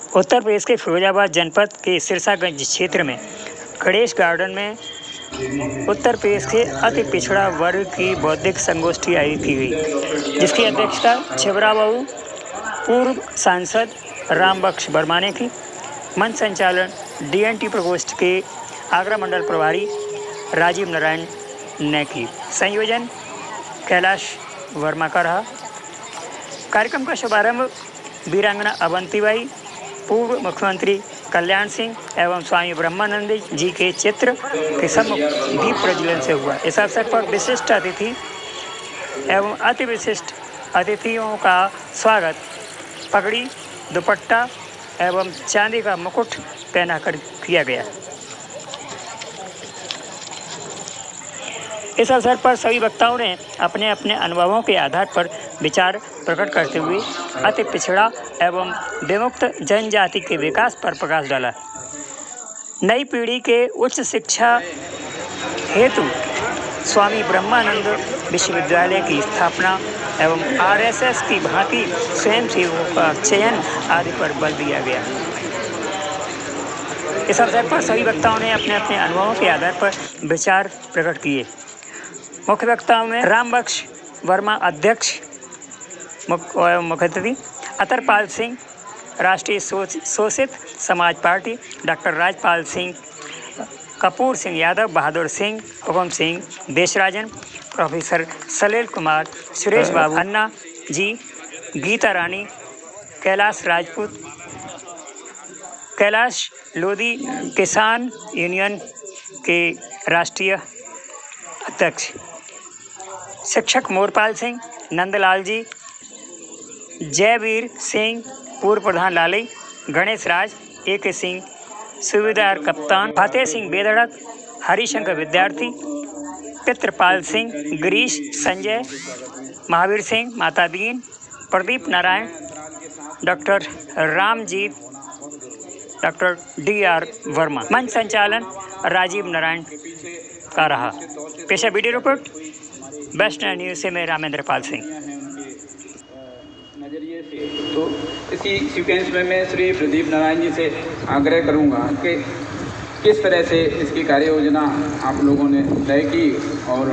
उत्तर प्रदेश के फिरोजाबाद जनपद के सिरसागंज क्षेत्र में गणेश गार्डन में उत्तर प्रदेश के अति पिछड़ा वर्ग की बौद्धिक संगोष्ठी आयोजित की गई, जिसकी अध्यक्षता छिबरामऊ पूर्व सांसद रामबख्श वर्मा ने की। मंच संचालन डीएनटी प्रकोष्ठ के आगरा मंडल प्रभारी राजीव नारायण ने की। संयोजन कैलाश वर्मा का रहा। कार्यक्रम का शुभारंभ वीरांगना अवंतीबाई, पूर्व मुख्यमंत्री कल्याण सिंह एवं स्वामी ब्रह्मानंद जी के चित्र के सम्मुख दीप प्रज्वलन से हुआ। इस अवसर पर विशिष्ट अतिथि एवं अति विशिष्ट अतिथियों का स्वागत पगड़ी, दुपट्टा एवं चांदी का मुकुट पहनाकर किया गया। इस अवसर पर सभी वक्ताओं ने अपने अपने अनुभवों के आधार पर विचार प्रकट करते हुए अति पिछड़ा एवं विमुक्त जनजाति के विकास पर प्रकाश डाला। नई पीढ़ी के उच्च शिक्षा हेतु स्वामी ब्रह्मानंद विश्वविद्यालय की स्थापना एवं आरएसएस की भांति स्वयंसेवकों का चयन आदि पर बल दिया गया। इस अवसर पर सभी वक्ताओं ने अपने अपने अनुभवों के आधार पर विचार प्रकट किए। मुख्य वक्ताओं में रामबख्श वर्मा अध्यक्ष मुख्य अतिथि, अतरपाल सिंह राष्ट्रीय शोषित समाज party, doctor Rajpal Singh, Kapoor Singh Yadav, Bahadur Singh, Hukum Singh देशराजन, professor सलील कुमार, सुरेश बाबू, अन्ना जी, गीता रानी, कैलाश राजपूत, कैलाश लोधी किसान यूनियन के राष्ट्रीय अध्यक्ष, शिक्षक मोरपाल सिंह, नंदलाल जी, जयवीर सिंह, पूर्व प्रधान लाली, गणेश राज, ए.के. सिंह, सूबेदार कप्तान, फतेह सिंह बेधड़क, हरिशंकर विद्यार्थी, पित्रपाल Singh, Girish, Sanjay, Mahavir Singh, Mata Deen, Pradeep Narayan, doctor Ramjeet, doctor D R. Verma. मंच संचालन राजीव नारायण का रहा। पेशा वीडियो रिपोर्ट बेस्ट न्यूज से मैं रामेंद्र पाल सिंह। नजरिए से तो इसी सीक्वेंस में मैं श्री प्रदीप नारायण जी से आग्रह करूंगा कि किस तरह से इसकी कार्य योजना आप लोगों ने तय की और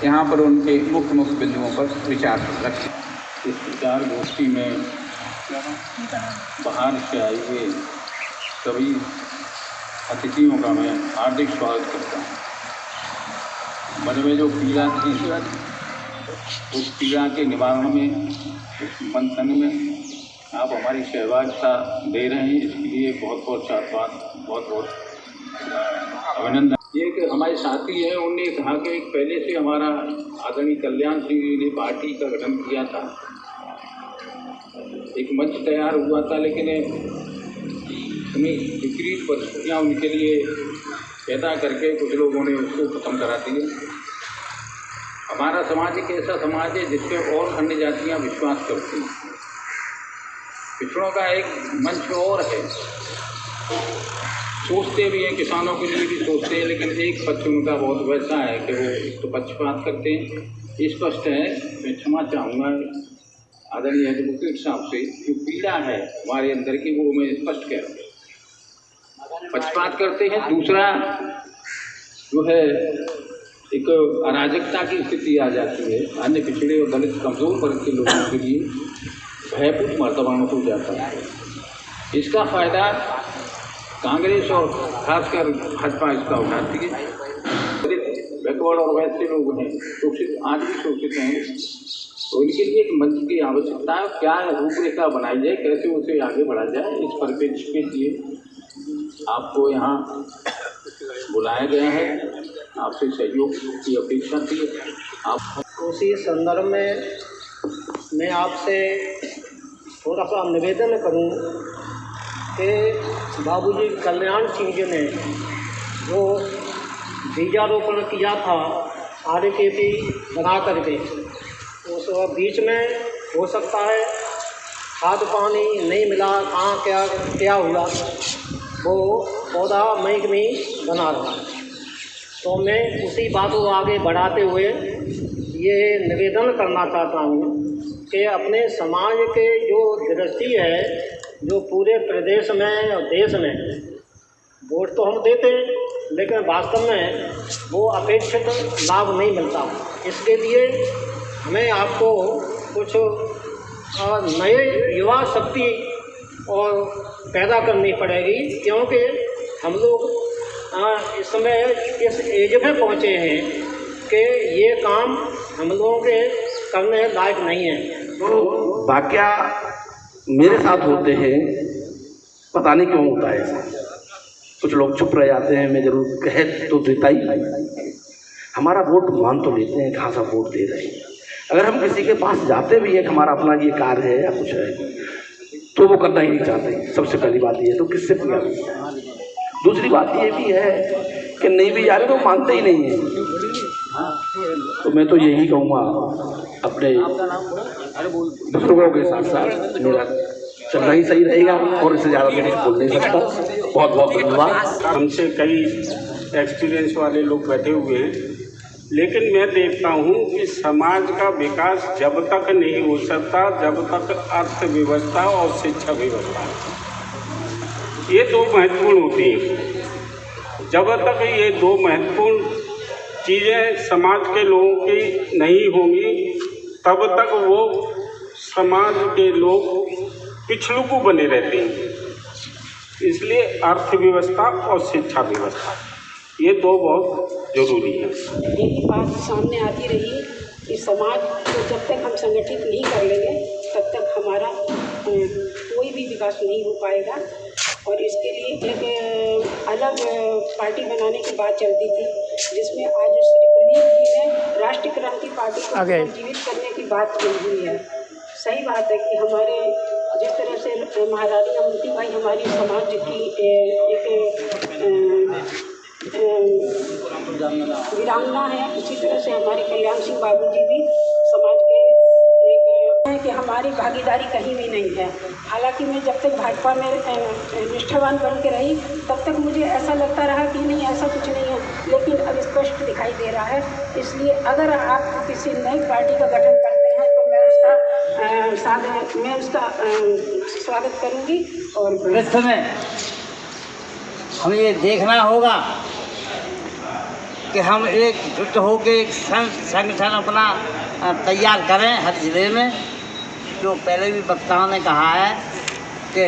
यहाँ पर उनके मुख्य मुख्य बिंदुओं पर विचार रखें। इस विचार गोष्ठी में बाहर से आए हुए सभी अतिथियों का मैं हार्दिक स्वागत करता हूँ। मन में जो पीड़ा थी उस पीड़ा के निवारण में, उस मंथन में आप हमारी सहभागिता दे रहे हैं, इसके लिए बहुत बहुत धन्यवाद, बहुत बहुत अभिनंदन। ये कि हमारे साथी हैं, उन्होंने कहा कि पहले से हमारा आदरणीय कल्याण सिंह जी ने पार्टी का गठन किया था, एक मंच तैयार हुआ था, लेकिन हमें विपरीत परिस्थितियाँ उनके लिए पैदा करके कुछ लोगों ने उसको खत्म करा दिया। हमारा समाज एक ऐसा समाज है जिसपे और अन्य जातियाँ विश्वास करती हैं। पिछड़ों का एक मंच और है, सोचते भी हैं, किसानों के लिए भी सोचते हैं, लेकिन एक पक्ष उनका बहुत वैसा है कि वो एक तो पक्षपात करते हैं। स्पष्ट है, मैं क्षमा चाहूँगा आदरणीय एडवोकेट साहब से, जो पीड़ा है हमारे अंदर की वो मैं स्पष्ट कह रहा हूँ। पक्षपात करते हैं। दूसरा जो है एक अराजकता की स्थिति आ जाती है, अन्य पिछड़े और दलित कमजोर वर्ग के लोगों के लिए भयभीत वातावरण हो जाता है। इसका फायदा कांग्रेस और खासकर भाजपा इसका उठाती है। बैकवर्ड और वैसे लोग हैं, शोषित, आज भी शोषित हैं, तो इनके लिए एक मंच की आवश्यकता है। क्या रूपरेखा बनाई जाए, कैसे उसे आगे बढ़ा जाए, इस परिप्रेक्ष्य के लिए आपको यहाँ बुलाया गया है। आपसे सहयोग की अपेक्षा थी। आप उसी संदर्भ में मैं आपसे थोड़ा सा निवेदन करूं कि बाबूजी कल्याण सिंह जी ने जो बीजारोपण किया था आरकेपी बना करके, उस बीच में हो सकता है खाद पानी नहीं मिला, कहाँ क्या क्या हुआ, वो पौधा मई में बना रहा। तो मैं उसी बात को आगे बढ़ाते हुए ये निवेदन करना चाहता हूँ कि अपने समाज के जो दृष्टि है, जो पूरे प्रदेश में और देश में वोट तो हम देते हैं, लेकिन वास्तव में वो अपेक्षित लाभ नहीं मिलता। इसके लिए हमें आपको कुछ नए युवा शक्ति और पैदा करनी पड़ेगी, क्योंकि हम लोग इस समय इस एज में पहुँचे हैं कि ये काम हम लोगों के करने लायक नहीं है। तो वाकया मेरे साथ होते हैं, पता नहीं क्यों होता है ऐसा। कुछ लोग चुप रह जाते हैं, मैं जरूर कह तो देता ही। हमारा वोट मान तो लेते हैं, कहाँ सा वोट दे रहे हैं। अगर हम किसी के पास जाते भी हैं कि हमारा अपना ये कार्य है या कुछ है, तो वो करना ही नहीं चाहते। सबसे पहली बात ये है, तो किससे पूरा। दूसरी बात ये भी है कि नहीं भी जा रहे तो मानते ही नहीं है। तो मैं तो यही कहूँगा अपने बुजुर्गों के साथ साथ मेरा चलना ही सही रहेगा, और इससे ज़्यादा मैं कुछ बोल नहीं सकता। बहुत बहुत धन्यवाद। हमसे कई एक्सपीरियंस वाले लोग बैठे हुए हैं, लेकिन मैं देखता हूँ कि समाज का विकास जब तक नहीं हो सकता जब तक अर्थव्यवस्था और शिक्षा व्यवस्था, ये दो महत्वपूर्ण होती हैं। जब तक ये दो महत्वपूर्ण चीज़ें समाज के लोगों की नहीं होंगी, तब तक वो समाज के लोग पिछड़ू बने रहते हैं। इसलिए अर्थव्यवस्था और शिक्षा व्यवस्था, ये दो बहुत ज़रूरी है। यही बात सामने आती रही कि समाज को जब तक हम संगठित नहीं कर लेंगे, तब तक हमारा कोई भी विकास नहीं हो पाएगा। और इसके लिए एक अलग पार्टी बनाने की बात चलती थी, जिसमें आज श्री प्रदीप जी ने राष्ट्रीय क्रांति पार्टी को जीवित करने की बात की हुई है। सही बात है कि हमारे जिस तरह से महारानी अमृति भाई हमारी समाज की एक वीरांगना है, उसी तरह से हमारे कल्याण सिंह बाबू जी भी समाज के एक है कि हमारी भागीदारी कहीं भी नहीं है। हालांकि मैं जब तक भाजपा में निष्ठावान बन के रही, तब तक मुझे ऐसा लगता रहा कि नहीं, ऐसा कुछ नहीं है, लेकिन अब स्पष्ट दिखाई दे रहा है। इसलिए अगर आप किसी नई पार्टी का गठन करते हैं तो मैं उसका स्वागत करूंगी। और भविष्य में हमें ये देखना होगा कि हम एकजुट होकर एक संगठन अपना तैयार करें हर जिले में। जो पहले भी वक्ताओं ने कहा है कि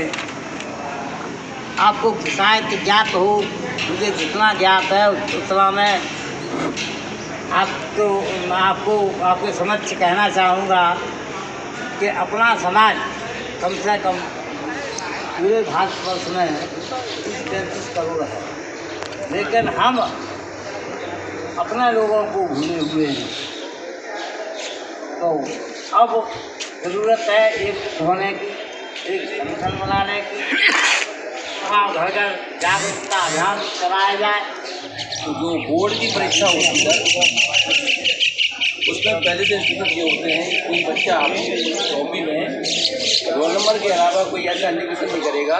आपको शायद ज्ञात हो, मुझे जितना ज्ञात है उतना मैं आपके समक्ष कहना चाहूँगा कि अपना समाज कम से कम पूरे भारतवर्ष में 30-35 करोड़ है, लेकिन हम अपने लोगों को भूले हुए हैं। तो अब ज़रूरत है एक होने की, एक संगठन बनाने की, वहाँ घर घर जागरूकता अभियान कराया जाए। तो जो बोर्ड की परीक्षा होती है उसमें पहले से स्थित ये होते हैं कि कोई बच्चा आपकी कॉपी में रोल नंबर के अलावा कोई ऐसा इंडिकेशन नहीं करेगा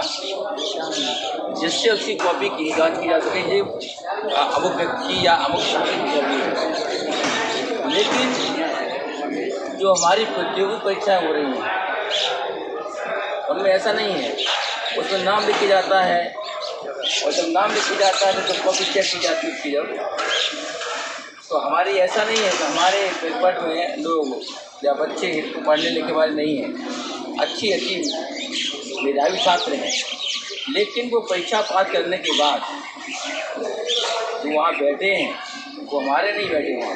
जिससे उसकी कॉपी की जाँच की जा सके ये अमुक व्यक्ति या अमुक छात्र की कॉपी है। लेकिन जो हमारी प्रतियोगी परीक्षाएँ हो रही हैं उनमें ऐसा नहीं है। उसमें नाम लिखा जाता है, और जब नाम लिखा जाता है तो कॉपी चेक की जाती है उसकी। जब तो हमारी ऐसा नहीं है कि हमारे पेपर में लोग या बच्चे पढ़ने लिखने वाले नहीं हैं, अच्छी मेधावी छात्र हैं, लेकिन वो परीक्षा पास करने के बाद जो वहाँ बैठे हैं वो हमारे नहीं बैठे वहाँ,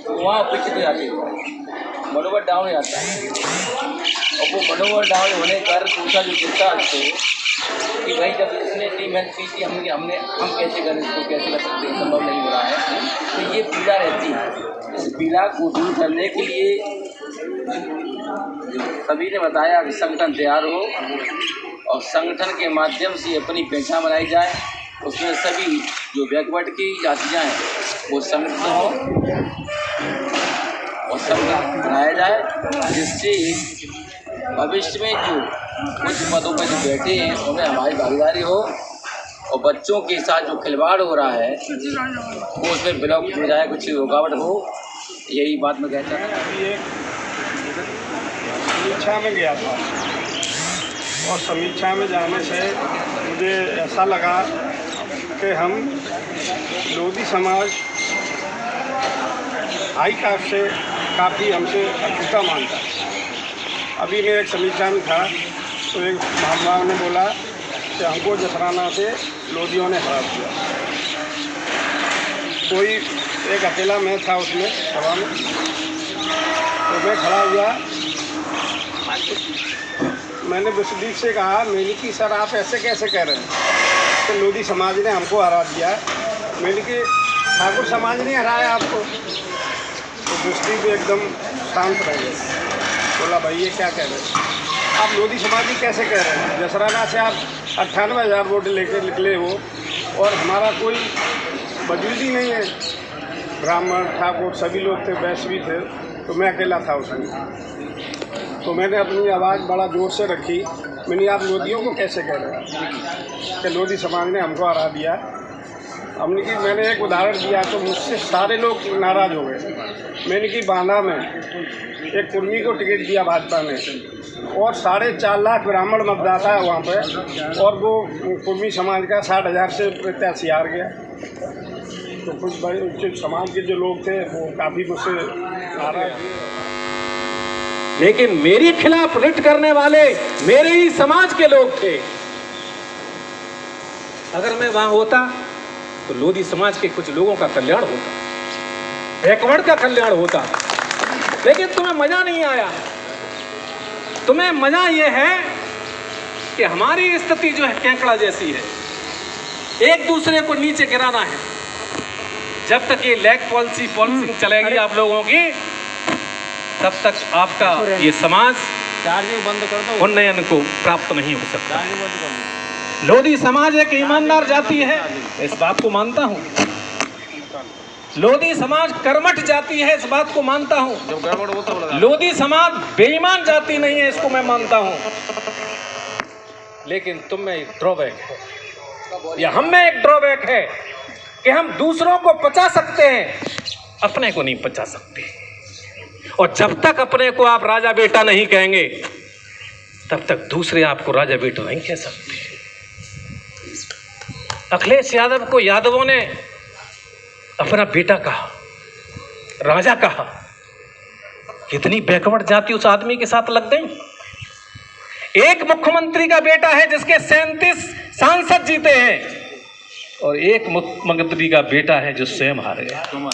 तो वहाँ अपेक्षित हो जाते हैं, मनोबल डाउन हो जाता है। और वो मनोबल डाउन होने पर दूसरा जो गिरता है कि भाई जब इसने इतनी मेहनत की थी हम कैसे करें, इसको कैसे कर सकते हैं, संभव नहीं हो रहा है। तो ये पीड़ा रहती है। इस पीड़ा को दूर करने के लिए सभी ने बताया कि संगठन तैयार हो और संगठन के माध्यम से अपनी पहचान बनाई जाए। उसमें सभी जो बैकवर्ड की जातियाँ हैं वो संगठन हो और संगठन बनाया जाए, जिससे भविष्य में जो कुछ पदों पर जो बैठे हैं उनमें हमारी भागीदारी हो और बच्चों के साथ जो खिलवाड़ हो रहा है वो उसमें ब्लॉक हो जाए, कुछ रुकावट हो। यही बात मैं कहता हूँ। समीक्षा में गया था और समीक्षा में जाने से मुझे ऐसा लगा कि हम लोधी समाज हाई कास्ट से काफ़ी हमसे अछूता मानता है। अभी मैं एक समीक्षा में था तो एक महात्मा ने बोला कि हमको जसराना से लोधियों ने हरा दिया। कोई एक अकेला मैं था उसमें सभा में, तो मैं खड़ा हुआ, मैंने विश्वदीप से कहा, मैंने कि सर आप ऐसे कैसे कह रहे हैं कि लोधी समाज ने हमको हरा दिया। मैंने कि ठाकुर समाज ने हराया आपको। तो विश्वदीप एकदम शांत रह गए, बोला भाई ये क्या कह रहे हैं आप, लोधी समाजी कैसे कह रहे हैं? जसराना से आप 98,000 वोट लेकर निकले हो और हमारा कोई वजूद ही नहीं है। ब्राह्मण ठाकुर सभी लोग थे, वैश्य भी थे, तो मैं अकेला था उसमें। तो मैंने अपनी आवाज़ बड़ा ज़ोर से रखी, मैंने आप लोधियों को कैसे कह रहे हैं कि लोधी समाज ने हमको हरा दिया। हमने कि मैंने एक उदाहरण दिया तो मुझसे सारे लोग नाराज़ हो गए। मैंने कि बांदा में एक कुर्मी को टिकट दिया भाजपा ने और 4.5 लाख ब्राह्मण मतदाता है वहाँ पे, और वो कुर्मी समाज का 60,000 से प्रत्याशी हार गया। तो कुछ बड़े समाज के जो लोग थे वो काफ़ी मुझसे नाराज थे। लेकिन मेरे खिलाफ रिट करने वाले मेरे ही समाज के लोग थे। अगर मैं वहां होता तो लोधी समाज के कुछ लोगों का कल्याण होता, बैकवर्ड का कल्याण होता। लेकिन तुम्हें मजा नहीं आया। तुम्हें मजा यह है कि हमारी स्थिति जो है केंकड़ा जैसी है, एक दूसरे को नीचे गिराना है। जब तक ये लैग पॉलिसी चलेगी आप लोगों की, तब तक आपका ये समाज उन्नयन को प्राप्त नहीं हो सकता। लोधी समाज एक ईमानदार जाति है, इस बात को मानता हूँ। लोधी समाज कर्मठ जाति है, इस बात को मानता हूँ। लोधी समाज बेईमान जाति नहीं है, इसको मैं मानता हूँ। लेकिन तुम में एक ड्रॉबैक है, या हम में एक ड्रॉबैक है कि हम दूसरों को पचा सकते हैं, अपने को नहीं पचा सकते। और जब तक अपने को आप राजा बेटा नहीं कहेंगे, तब तक दूसरे आपको राजा बेटा नहीं कह सकते। अखिलेश यादव को यादवों ने अपना बेटा कहा, राजा कहा। कितनी बैकवर्ड जाति उस आदमी के साथ लग गई। एक मुख्यमंत्री का बेटा है जिसके 37 सांसद जीते हैं, और एक मुख्यमंत्री का बेटा है जो स्वयं हार गया।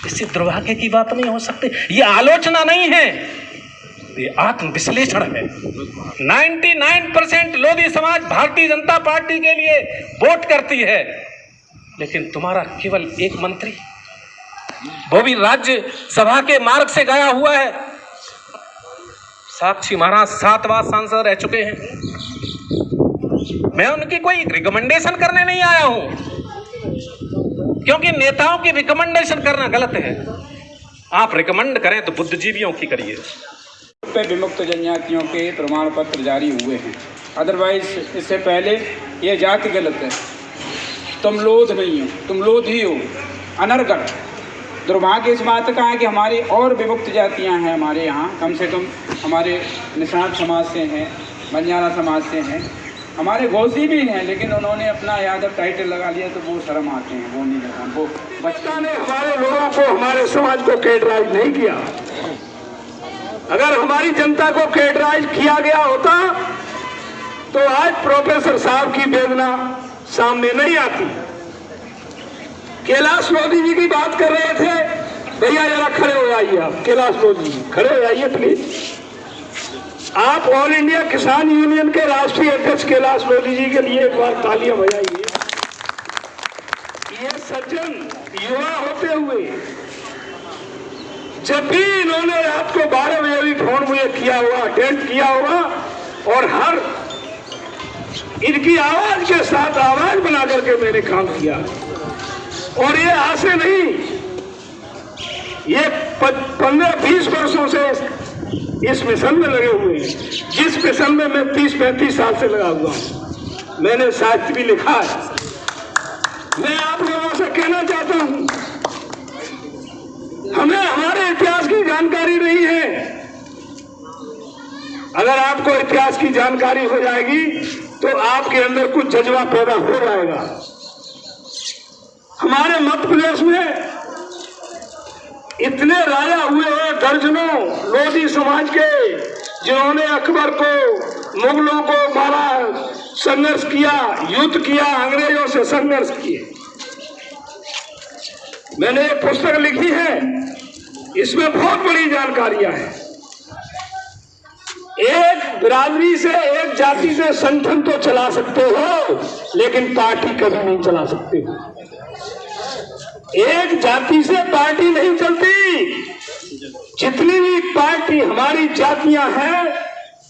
इससे दुर्भाग्य की बात नहीं हो सकती। ये आलोचना नहीं है, ये आत्मविश्लेषण है। 99% लोधी समाज भारतीय जनता पार्टी के लिए वोट करती है, लेकिन तुम्हारा केवल एक मंत्री, वो भी राज्य सभा के मार्ग से गया हुआ है। साक्षी महाराज 7 बार सांसद रह चुके हैं। मैं उनकी कोई रिकमेंडेशन करने नहीं आया हूं, क्योंकि नेताओं की रिकमेंडेशन करना गलत है। आप रिकमेंड करें तो बुद्धिजीवियों की करिए। पे विमुक्त जनजातियों के प्रमाण पत्र जारी हुए हैं, अदरवाइज इससे पहले ये जाति गलत है। तुम लोध नहीं हो, तुम लोधी हो, अनर्गल। दुर्भाग्य इस बात का है कि हमारी और विमुक्त जातियां हैं हमारे यहाँ, कम से कम हमारे निषाद समाज से हैं, बंजारा समाज से हैं, हमारे घोसी भी हैं, लेकिन उन्होंने अपना यादव टाइटल लगा लिया तो वो शर्म आते हैं, वो नहीं लगा। वो बचपन ने हमारे लोगों को, हमारे समाज को कैडराइज नहीं किया। अगर हमारी जनता को कैडराइज किया गया होता तो आज प्रोफेसर साहब की वेदना सामने नहीं आती। कैलाश लोधी जी की बात कर रहे थे, भैया जरा खड़े हो जाइए। आप कैलाश लोधी जी खड़े हो जाइए प्लीज। आप ऑल इंडिया किसान यूनियन के राष्ट्रीय अध्यक्ष कैलाश लोधी जी के लिए एक बार तालियां बजाइए। ये सज्जन युवा होते हुए जब भी इन्होंने रात को 12 बजे भी फोन मुझे किया हुआ, अटेंड किया हुआ, और हर इनकी आवाज के साथ आवाज बना करके मैंने काम किया। और ये आज से नहीं, ये 15-20 वर्षों से इस मिशन में लगे हुए हैं, जिस मिशन में मैं 30-35 साल से लगा हुआ हूं। मैंने साहित्य भी लिखा है। मैं आप लोगों से कहना चाहता हूं, हमें हमारे इतिहास की जानकारी नहीं है। अगर आपको इतिहास की जानकारी हो जाएगी तो आपके अंदर कुछ जज्बा पैदा हो जाएगा। हमारे मध्य प्रदेश में इतने राजा हुए हैं, दर्जनों लोधी समाज के, जिन्होंने अकबर को, मुगलों को मारा, संघर्ष किया, युद्ध किया, अंग्रेजों से संघर्ष किए। मैंने एक पुस्तक लिखी है, इसमें बहुत बड़ी जानकारियां हैं। एक बिरादरी से, एक जाति से संगठन तो चला सकते हो, लेकिन पार्टी कभी नहीं चला सकते हो। एक जाति से पार्टी नहीं चलती। जितनी भी पार्टी हमारी जातियां हैं,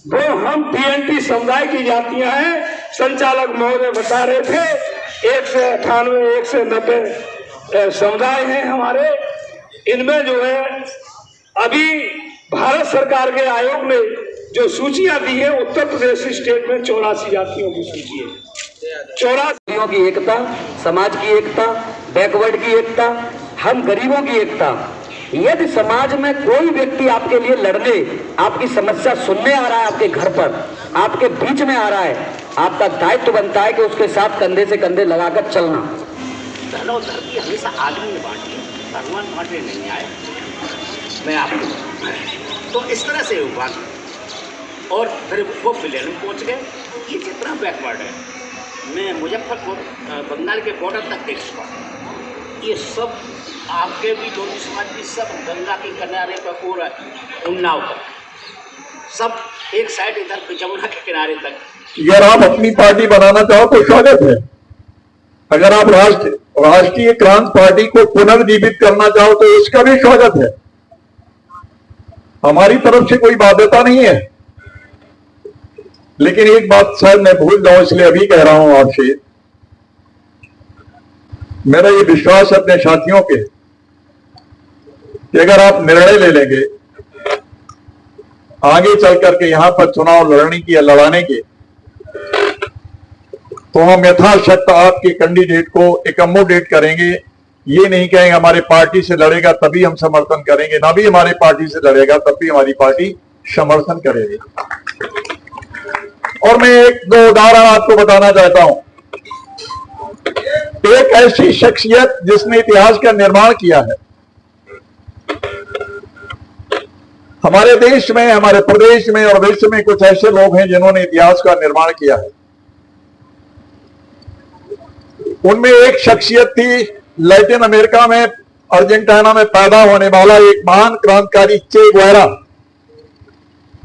वो हम बीएनटी समुदाय की जातियां हैं। संचालक महोदय बता रहे थे 1 से 98, 1 से 90 समुदाय हैं हमारे। इनमें जो है अभी भारत सरकार के आयोग ने जो सूचियां दी है, उत्तर प्रदेश स्टेट में 84 जातियों की सूची है। 84 की एकता, समाज की एकता, बैकवर्ड की एकता, हम गरीबों की एकता। यदि समाज में कोई व्यक्ति आपके लिए लड़ने, आपकी समस्या सुनने आ रहा है, आपके घर पर, आपके बीच में आ रहा है, आपका दायित्व बनता है कि उसके साथ कंधे से कंधे लगाकर चलना। धन और धरती हमेशा आदमी ने बांटी है, भगवान बांटने नहीं आए। मैं आपको तो इस तरह से हुआ और फिर वो विलेन में पहुँच गए। ये जितना बैकवर्ड है, मैं मुजफ्फरपुर बंगाल के बॉर्डर तक देख चुका हूँ। ये सब आपके भी दोनों समाज भी सब गंगा के किनारे पर पूरा उन्नाव तक, सब एक साइड इधर जमुना के किनारे तक। अगर आप अपनी पार्टी बनाना चाहो तो स्वागत है। अगर आप राष्ट्रीय क्रांति पार्टी को पुनर्जीवित करना चाहो तो इसका भी स्वागत है। हमारी तरफ से कोई बाध्यता नहीं है। लेकिन एक बात शायद मैं भूल जाऊं, इसलिए अभी कह रहा हूं आपसे। मेरा ये विश्वास है अपने साथियों के कि अगर आप निर्णय ले लेंगे आगे चल करके यहां पर चुनाव लड़ने की या लड़ाने के, तो हम यथाशक्ति आपके कैंडिडेट को एकमोडेट करेंगे। ये नहीं कहेंगे हमारे पार्टी से लड़ेगा तभी हम समर्थन करेंगे, ना भी हमारे पार्टी से लड़ेगा तब भी हमारी पार्टी समर्थन करेगी। और मैं एक दो उदाहरण आपको बताना चाहता हूं। एक ऐसी शख्सियत जिसने इतिहास का निर्माण किया है हमारे देश में, हमारे प्रदेश में और विश्व में, कुछ ऐसे लोग हैं जिन्होंने इतिहास का निर्माण किया है। उनमें एक शख्सियत थी लैटिन अमेरिका में, अर्जेंटीना में पैदा होने वाला एक महान क्रांतिकारी चे गुएरा,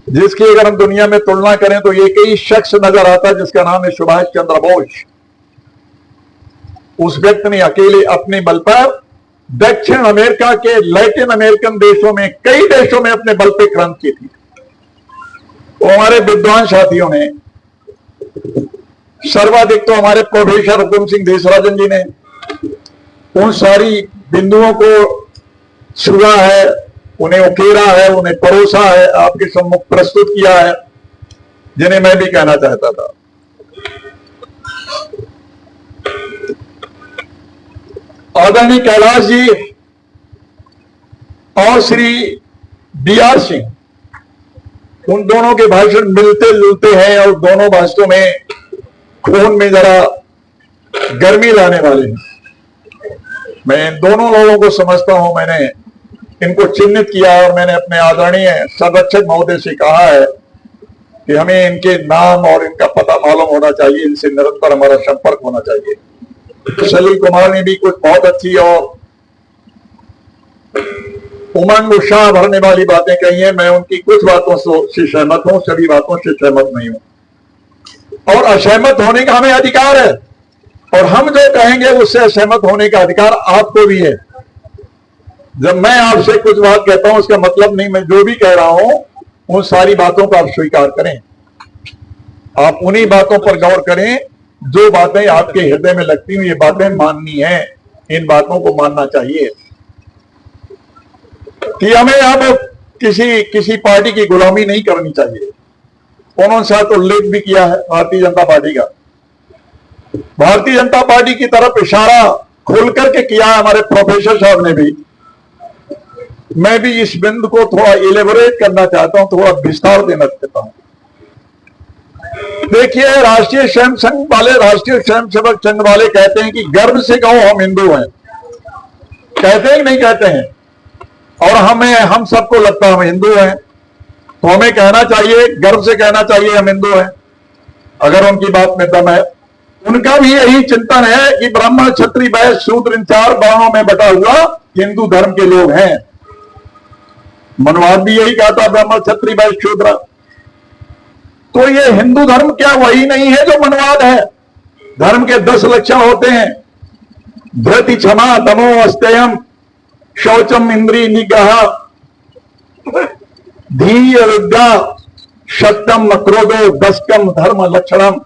जिसकी अगर हम दुनिया में तुलना करें तो एक ही शख्स नजर आता है जिसका नाम है सुभाष चंद्र बोस। उस व्यक्ति ने अकेले अपने बल पर दक्षिण अमेरिका के, लैटिन अमेरिकन देशों में, कई देशों में अपने बल पर क्रांति की थी। तो हमारे विद्वान साथियों ने, सर्वाधिक तो हमारे प्रोफेसर हुकुम सिंह देशराजन जी ने उन सारी बिंदुओं को छुआ है, उन्हें उकेरा है, उन्हें परोसा है, आपके सम्मुख प्रस्तुत किया है, जिन्हें मैं भी कहना चाहता था। आदरणीय कैलाश जी और श्री BR सिंह, उन दोनों के भाषण मिलते जुलते हैं और दोनों भाषणों में खून में जरा गर्मी लाने वाले हैं। मैं इन दोनों लोगों को समझता हूं। मैंने इनको चिन्हित किया और मैंने अपने आदरणीय संरक्षक महोदय से कहा है कि हमें इनके नाम और इनका पता मालूम होना चाहिए, इनसे निरंतर हमारा संपर्क होना चाहिए। सलील कुमार ने भी कुछ बहुत अच्छी और उमंग उत्साह भरने वाली बातें कही हैं। मैं उनकी कुछ बातों से सहमत हूं, सभी बातों से सहमत नहीं हूं। और असहमत होने का हमें अधिकार है, और हम जो कहेंगे उससे असहमत होने का अधिकार आपको भी है। जब मैं आपसे कुछ बात कहता हूं उसका मतलब नहीं मैं जो भी कह रहा हूं उन सारी बातों को आप स्वीकार करें। आप उन्हीं बातों पर गौर करें जो बातें आपके हृदय में लगती हुई, ये बातें माननी है, इन बातों को मानना चाहिए कि हमें अब किसी पार्टी की गुलामी नहीं करनी चाहिए। उन्होंने साथ उल्लेख भी किया है भारतीय जनता पार्टी का। भारतीय जनता पार्टी की तरफ इशारा खोल करके किया है हमारे प्रोफेसर साहब ने भी। मैं भी इस बिंदु को थोड़ा इलेबोरेट करना चाहता हूं, थोड़ा विस्तार देना चाहता हूं। देखिए, राष्ट्रीय स्वयंसेवक संघ वाले कहते हैं कि गर्व से कहो हम हिंदू हैं। कहते हैं कि नहीं कहते हैं? और हम सबको लगता है हम हिंदू हैं, तो हमें कहना चाहिए, गर्व से कहना चाहिए हम हिंदू हैं, अगर उनकी बात में दम है। उनका भी यही चिंतन है कि ब्राह्मण क्षत्रिय वैश्य शूद्र इन 4 वर्णों में बटा हुआ हिंदू धर्म के लोग हैं। मनवाद भी यही कहता, ब्राह्मण क्षत्रिय वैश्य शूद्र। तो ये हिंदू धर्म क्या वही नहीं है जो मनवाद है? धर्म के 10 लक्षण होते हैं, धृति क्षमा दमो अस्तेयम शौचम इंद्रिय निग्रह धीय विद्या सत्यम क्रोधो दशकम धर्म लक्षणम।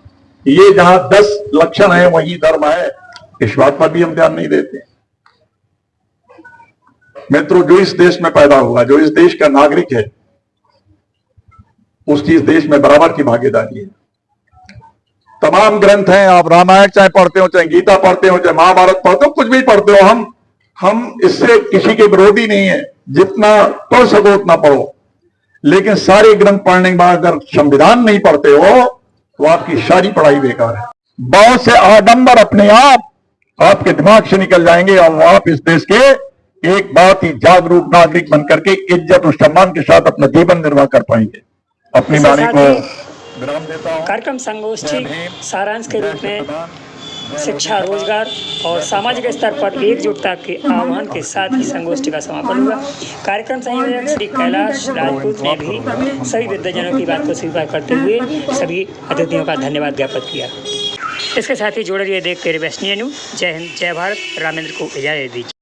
ये जहां 10 लक्षण है वही धर्म है। इस बात पर भी हम ध्यान नहीं देते। मित्रों, जो इस देश में पैदा हुआ, जो इस देश का नागरिक है, उसकी इस देश में बराबर की भागीदारी है। तमाम ग्रंथ हैं, आप रामायण चाहे पढ़ते हो, चाहे गीता पढ़ते हो, चाहे महाभारत पढ़ते हो, कुछ भी पढ़ते हो, हम इससे किसी के विरोधी नहीं है। जितना पढ़ सको उतना पढ़ो, लेकिन सारे ग्रंथ पढ़ने के बाद अगर संविधान नहीं पढ़ते हो तो आपकी सारी पढ़ाई बेकार है। बहुत से आडंबर अपने आप आपके दिमाग से निकल जाएंगे और आप इस देश के एक बहुत ही जागरूक नागरिक बनकर के इज्जत और सम्मान के साथ अपना जीवन निर्वाह कर पाएंगे। अपनी वाणी को विराम देता हूं। कार्यक्रम संगोष्ठी सारांश के रूप में शिक्षा, रोजगार और सामाजिक स्तर पर एकजुटता के आह्वान के साथ ही संगोष्ठी का समापन हुआ। कार्यक्रम संयोजक श्री कैलाश राजपूत ने भी सभी वृद्धजनों की बात को स्वीकार करते हुए सभी अतिथियों का धन्यवाद ज्ञापित किया। इसके साथ ही जुड़े रहिए देखते रहिए वैष्णव न्यूज़। जय हिंद, जय भारत। रामेंद्र को इजाजत दीजिए।